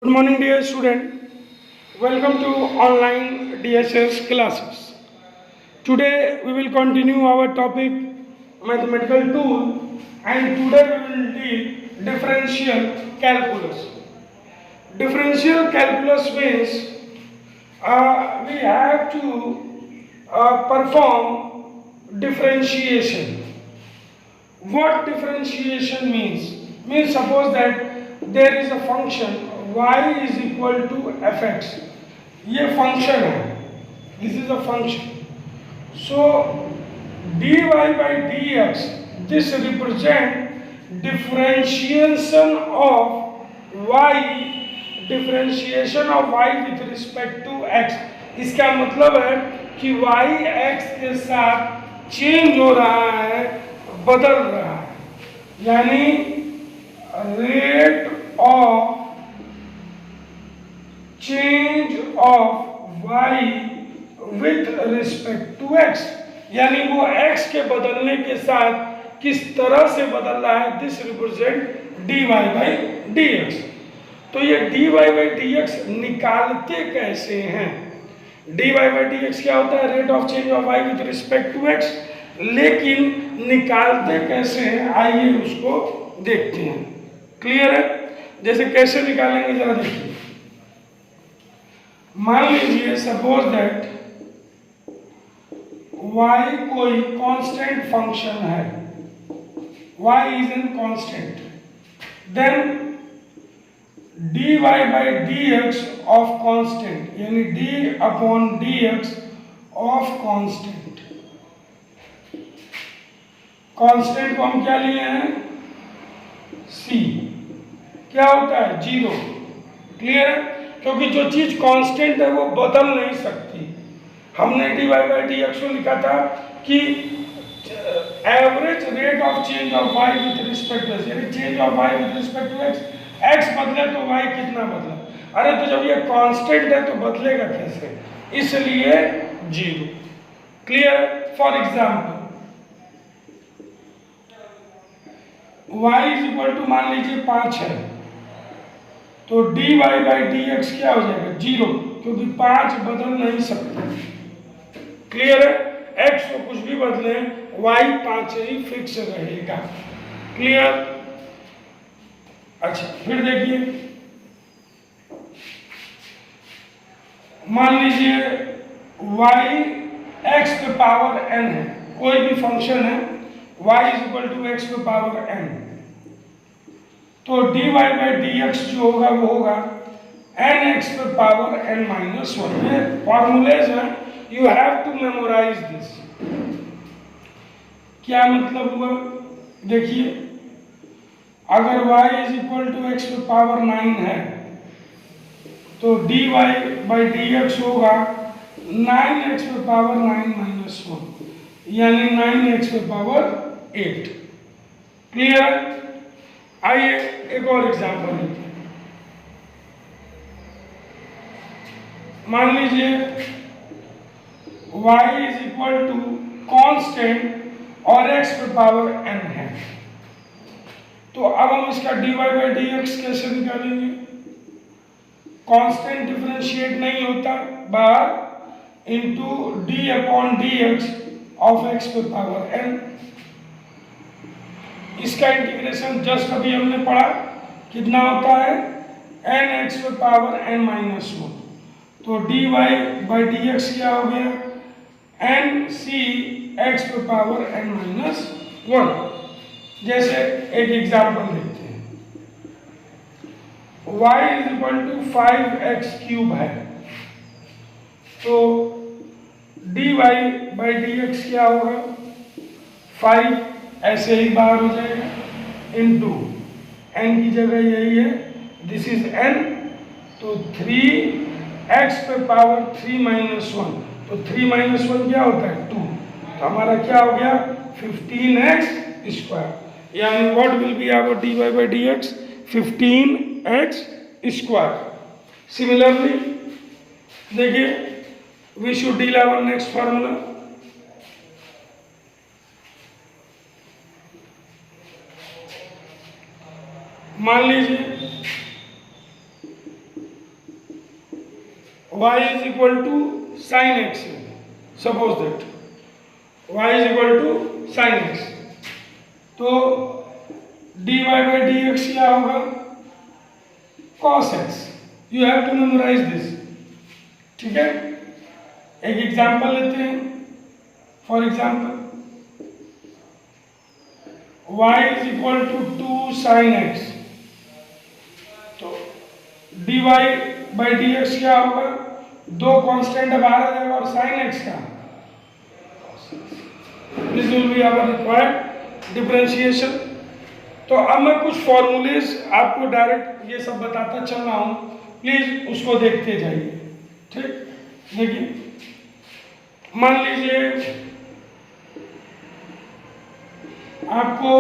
Good morning, dear student. Welcome to online DSS classes. Today we will continue our topic mathematical tool, and today we will deal differential calculus. Differential calculus means we have to perform differentiation. What differentiation means? Means suppose that there is a function y is equal to fx. ये function है. This is a function. So dy by dx, this represent differentiation of y, differentiation of y with respect to x. इसका मतलब है कि y x के साथ change हो रहा है, बदल रहा है, यानी rate of change of y with respect to x, यानी वो x के बदलने के साथ किस तरह से बदल रहा है. This represent dy by dx. तो ये dy बाई dx निकालते कैसे हैं? dy बाई dx क्या होता है? Rate of change of y with respect to x. लेकिन निकालते कैसे हैं, आइए उसको देखते हैं. क्लियर है? जैसे कैसे निकालेंगे जरा देखिए. मान लीजिए सपोज दैट y कोई कांस्टेंट फंक्शन है, y is an constant, then dy by dx of constant, यानी d upon dx of constant. Constant को हम क्या लिए हैं? c. क्या होता है? 0. क्लियर है? क्योंकि जो चीज कांस्टेंट है वो बदल नहीं सकती. हमने dy बाई dx को लिखा था कि average rate of change of y with respect to x, यानी change of y with respect to x. x बदले तो y कितना बदला? अरे तो जब ये कांस्टेंट है तो बदलेगा कैसे? इसलिए 0. Clear? For example y is equal to मान लीजिए 5 है, तो dy बाई dx क्या हो जाएगा? 0, क्योंकि 5 बदल नहीं सकता. क्लियर है? x को कुछ भी बदले, y 5 ही फिक्स रहेगा. क्लियर? अच्छा, फिर देखिए, मान लीजिए y x पे पावर n है, कोई भी फंक्शन है, y is equal to x पे पावर n. तो dy बाई dx जो होगा वो होगा nx पे पावर n माइनस 1. ये फॉर्मूलेज हैं, you have to memorise this. क्या मतलब हुआ? देखिए, अगर y is equal to x पे पावर 9 है तो dy बाई dx होगा 9x पे पावर 9 माइनस 1, यानी 9x पे पावर 8. क्लियर? आइए एक और एग्जांपल लेते हैं. मान लीजिए y is equal to constant और x पे पावर n है, तो अब हम इसका dy बाई dx कैसे निकालेंगे? कांस्टेंट डिफरेंशिएट नहीं होता, बार into d upon dx of x पे पावर n. इसका इंटीग्रेशन जस्ट अभी हमने पढ़ा, कितना होता है? nx पे पावर n माइनस 1. तो dy बाई dx क्या हो गया? nc x पे पावर n माइनस 1. जैसे एक एग्जाम्पल देखते हैं. y is equal to 5x cube है, तो dy बाई dx क्या होगा? 5 ऐसे ही बाहर हो जाएगा, इनटू n की जगह यही है, दिस इज n, तो 3x पे पावर 3 माइनस 1. तो 3 माइनस 1 क्या होता है? 2. तो हमारा क्या हो गया? 15x square. यानी what will be our dy by dx? 15x square. Similarly देखिए, we should deal our next formula. मान लीजिए y is equal to sine x है, suppose that y is equal to sine x, तो dy by d x क्या होगा, cos x. You have to memorise this, ठीक है। एक example लेते हैं, for example y is equal to 2 sine x, तो dy बाई डी एक्स क्या होगा, दो कांस्टेंट बाहर आ जाएगा और साइन एक्स का, this will be our required differentiation. तो अब मैं कुछ फॉर्मूलेज आपको डायरेक्ट ये सब बताता चल रहा हूँ, प्लीज उसको देखते जाइए, ठीक। देखिए, मान लीजिए आपको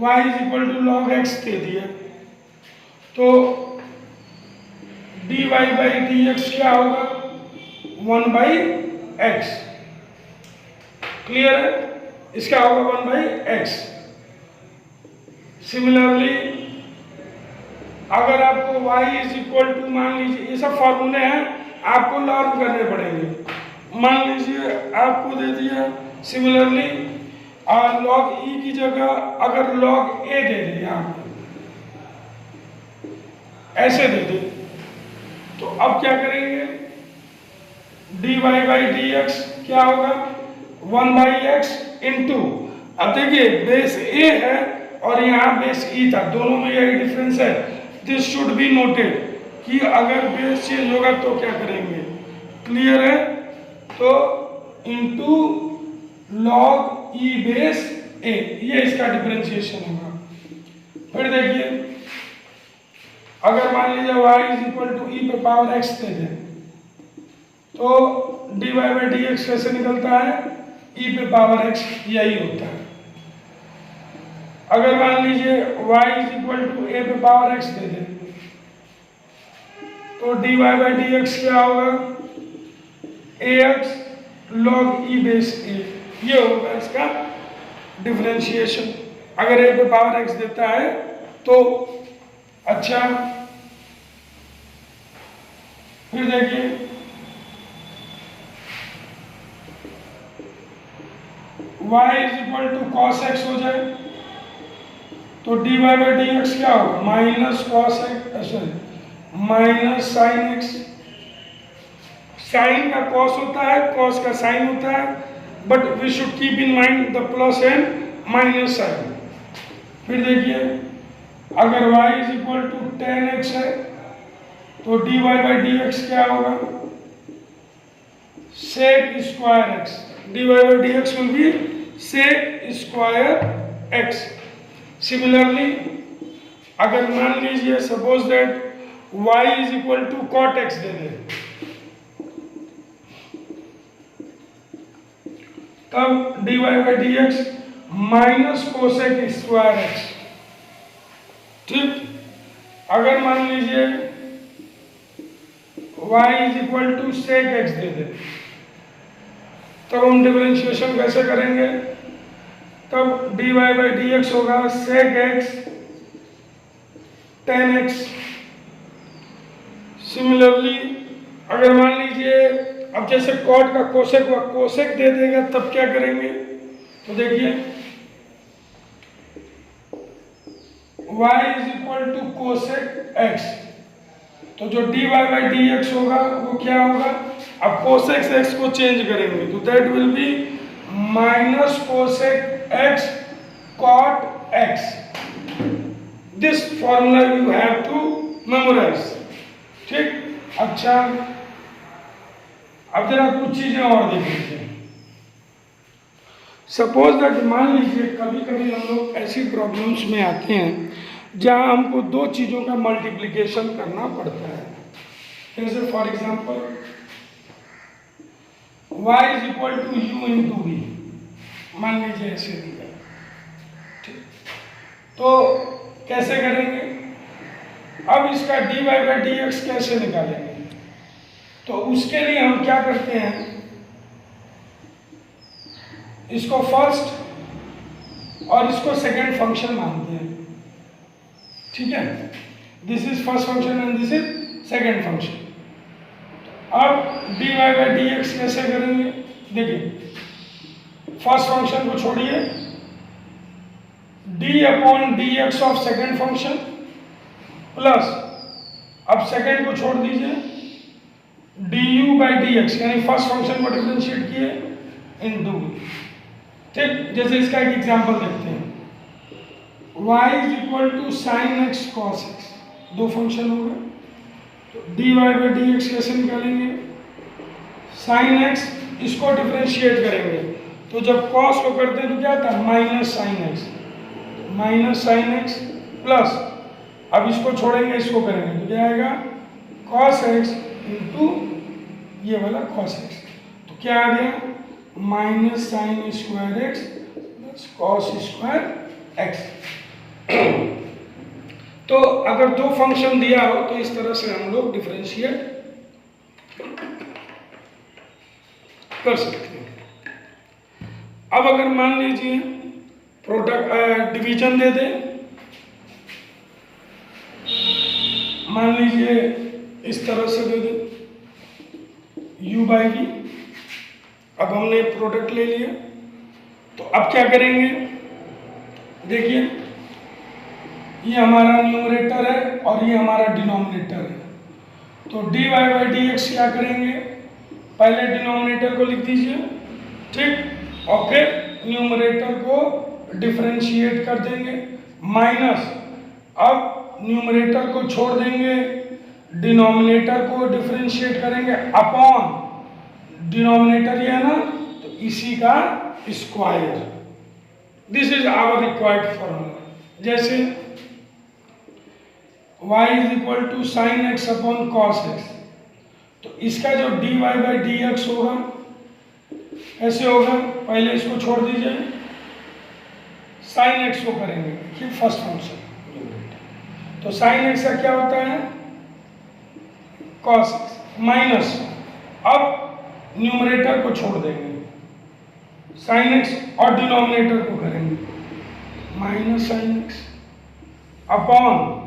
y is equal to log x दे दिया, तो dy बाई डी एक्स क्या होगा, 1 बाई एक्स, क्लियर है, इसका होगा 1 बाई एक्स। सिमिलरली अगर आपको y इज इक्वल टू, मान लीजिए ये सब फॉर्मूले हैं, आपको लर्न करने पड़ेंगे। मान लीजिए आपको दे दिया सिमिलरली लॉग e की जगह अगर लॉग a दे दिया आपको, ऐसे दे दे, तो अब क्या करेंगे, dy बाई डी एक्स क्या होगा, 1 बाई एक्स इंटू, अब देखिए बेस a है और यहाँ बेस e था, दोनों में यही डिफरेंस है। दिस शुड बी नोटेड कि अगर बेस चेंज होगा तो क्या करेंगे, क्लियर है, तो into log e base a, ये इसका डिफरेंशिएशन होगा। फिर देखिए, अगर मान लीजिए y is equal to e पे पावर x दे दें, तो dy बाई डी एक्स कैसे निकलता है, e पे पावर x, यही होता है। अगर मान लीजिए y is equal to a पे पावर x दे दें, तो dy बाई डी एक्स क्या होगा, ax log e base a, ये होगा इसका डिफरेंशिएशन। अगर a पे पावर x देता है तो अच्छा। फिर देखिए, y is equal to cos x हो जाए, तो dy बाई डी एक्स क्या होगा, minus cos x, sorry minus sine x. Sine का कॉस होता है, कॉस का साइन होता है, but we should keep in mind the plus and minus sign. फिर देखिए, अगर y is equal to tan x है, तो dy बाई डी एक्स क्या होगा, sec square x, dy by d x will be sec square x. Similarly अगर मान लीजिए suppose that y is equal to cot x दे दे, तब dy by d x minus cosec square x, ठीक। अगर मान लीजिए y is equal to sec x दे दे, तब हम डिफरेंशिएशन कैसे करेंगे, तब dy बाई डी एक्स होगा sec x tan x. Similarly अगर मान लीजिए अब जैसे कॉट का कोसेक हुआ, कोसेक दे देगा, तब क्या करेंगे, तो देखिए y is equal to cosec x, तो जो dy बाई डी एक्स होगा वो क्या होगा, अब कोसेक एक्स को चेंज करेंगे तो that will be minus cosec x cot x. This formula you have to memorise, ठीक। अच्छा, अब जरा कुछ चीजें और देख लीजिए। सपोज दैट मान लीजिए कभी कभी हम लोग ऐसी प्रॉब्लम्स में आते हैं जहां हमको दो चीज़ों का मल्टीप्लिकेशन करना पड़ता है। जैसे for example y is equal to u into v, मान लीजिए ऐसे दिया, ठीक। तो कैसे करेंगे, अब इसका dy बाई डी एक्स कैसे निकालेंगे, तो उसके लिए हम क्या करते हैं, इसको फर्स्ट और इसको सेकंड फंक्शन मानते हैं, ठीक है। This is first function and this is second function. अब dy बाई डी एक्स कैसे करेंगे? देखिए, फर्स्ट फंक्शन को छोड़िए, d upon d x of second function plus, अब सेकेंड को छोड़ दीजिए, du बाई डी एक्स, यानी फर्स्ट फंक्शन को डिफरेंशिएट किए इनटू, ठीक। जैसे इसका एक एग्जांपल देखते हैं, y is equal to sine x cos x, दो फंक्शन हो गए, तो dy बाई डी एक्स कैसे निकालेंगे? साइन एक्स, इसको डिफरेंशिएट करेंगे, तो जब कॉस को करते हैं तो क्या आता है? माइनस साइन एक्स प्लस, अब इसको छोड़ेंगे, इसको करेंगे तो क्या आएगा? कॉस एक्स इंटू ये वाला कॉस एक्स, तो क्या आ गया? Minus sine square x plus cos square x. तो अगर दो फंक्शन दिया हो तो इस तरह से हम लोग डिफरेंशिएट कर सकते हैं। अब अगर मान लीजिए प्रोडक्ट डिवीजन दे दे, मान लीजिए इस तरह से दे दे u बाई वी, अब हमने प्रोडक्ट ले लिया, तो अब क्या करेंगे? देखिए, ये हमारा न्यूमरेटर है और ये हमारा डिनोमिनेटर है, तो dy बाई डी एक्स क्या करेंगे? पहले डिनोमिनेटर को लिख दीजिए, ठीक, और फिर न्यूमरेटर को डिफरेंशिएट कर देंगे, माइनस, अब न्यूमरेटर को छोड़ देंगे, डिनोमिनेटर को डिफरेंशिएट करेंगे अपॉन, डिनोमिनेटर ये है ना, तो इसी का square. This is our required formula. जैसे y is equal to sine x upon cos x, तो इसका जो dy बाई डी एक्स होगा ऐसे होगा, पहले इसको छोड़ दीजिए, साइन एक्स को करेंगे, देखिए फर्स्ट फंक्शन, तो साइन एक्स का क्या होता है? कॉस एक्स, माइनस, अब न्यूमरेटर को छोड़ देंगे, साइन एक्स, और डिनोमिनेटर को करेंगे minus sine x upon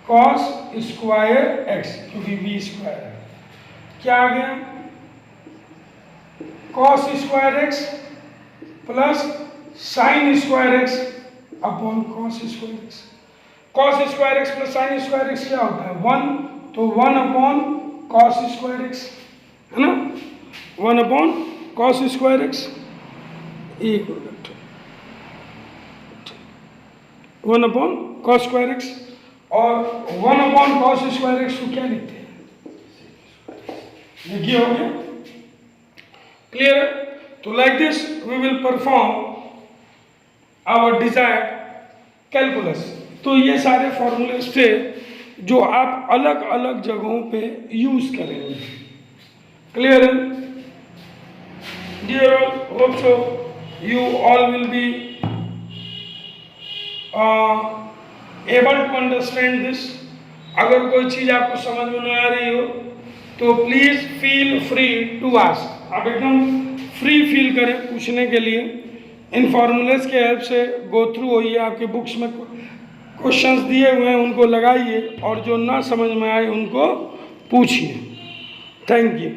cos square x, क्योंकि वी स्क्वायर है, क्या आ गया? Cos square x plus sine square x upon cos square x. Cos square x plus sine square x क्या होता है? 1, तो 1 अपॉन कॉस स्क्वायर एक्स, है ना, 1 अपॉन कॉस स्क्वायर एक्स, एक minute, 1 upon cos square x, और 1 upon cos square x को क्या लिखते हैं? देखिए, हो गया क्लियर? तो like this we will perform our desired calculus. तो ये सारे फॉर्मूलेस थे जो आप अलग अलग जगहों पे यूज करेंगे। क्लियर है? Dear all, hope so you all will be able to understand this. अगर कोई चीज़ आपको समझ में नहीं आ रही हो तो please feel free to ask. आप एकदम फ्री फील करें पूछने के लिए। इन फॉर्मूलेस के हेल्प से गो थ्रू होइए, आपके बुक्स में क्वेश्चंस दिए हुए हैं उनको लगाइए, और जो ना समझ में आए उनको पूछिए। Thank you.